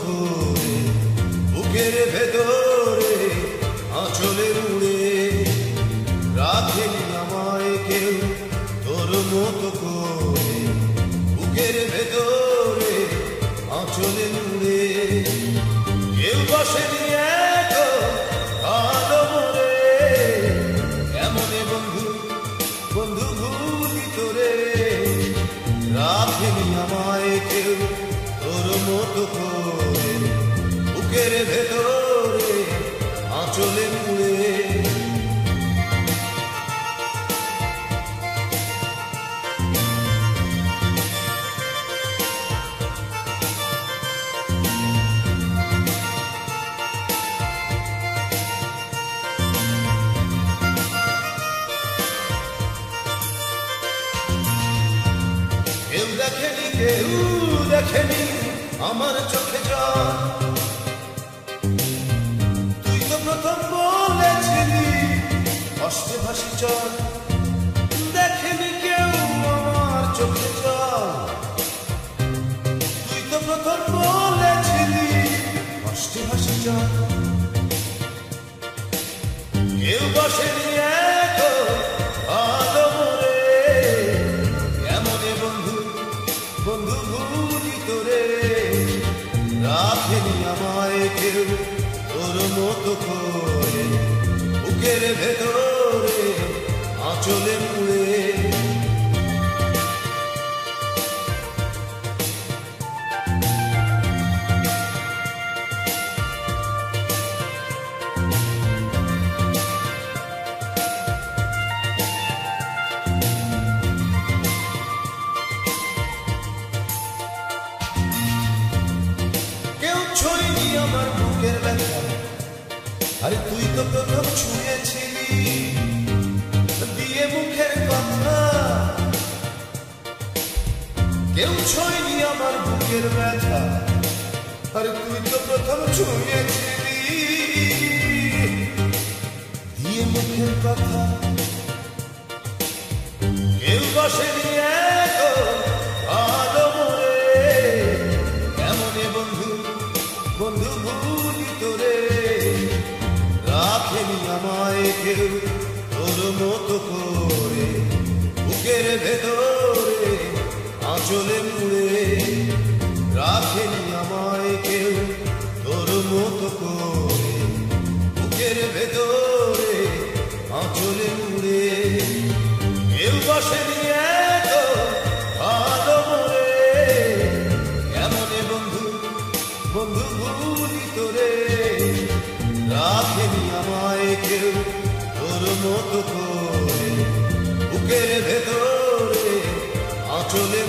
করে বুকের ভেতরে আঁচলে মুড়ে রাখেনি আমায় কেউ তোর মতো করে বুকের ভেতরে আঁচলে মুড়ে কেউ বসেনি এত ভালো মনে এমনে বন্ধু বন্ধু ভুলি তোরে রাখেনি আমায় কেউ তোর মতো করে বুকের ভেতরে আঁচলে মুড়ে কেউ দেখেনি আমার চোখে জল তুই তো প্রথম বলেছিলি কষ্টে ভাসি চল দেখেনি কেউ আমার চোখে জল তুই তো প্রথম বলেছিলি কষ্টে ভাসি চল কেউ বসেনি এত ভালো মরে এমনে বন্ধু বন্ধু ভুলি তোরে রাখেনি আমায় কেউ তোর মতো করে বুকের ভেতরে আঁচলে মুড়ে ছুঁইনি আমার বুকের ব্যথা আরে তুই তো প্রথম ছুঁয়েছিলি দিয়ে মুখের কথা কেউ ছুঁইনি আমার বুকের ব্যথা আরে তুই তো প্রথম ছুঁয়েছিলি দিয়ে মুখের কথা কেউ বসেনি এত ভালো মরে এমনে বন্ধু বন্ধু ভুলি তোরে রাখেনি আমায় কেউ তোর মতো করে বুকের ভেতরে আঁচলে মুড়ে রাখেনি আমায় কেউ তোর মতো করে বুকের ভেতরে আঁচলে মুড়ে কেউ বসেনি এত ভালো মরে এমনে বন্ধু বন্ধু ভুলি তোরে রাখেনি আমায় কেউ তোর মতো করে বুকের ভেতরে আঁচলে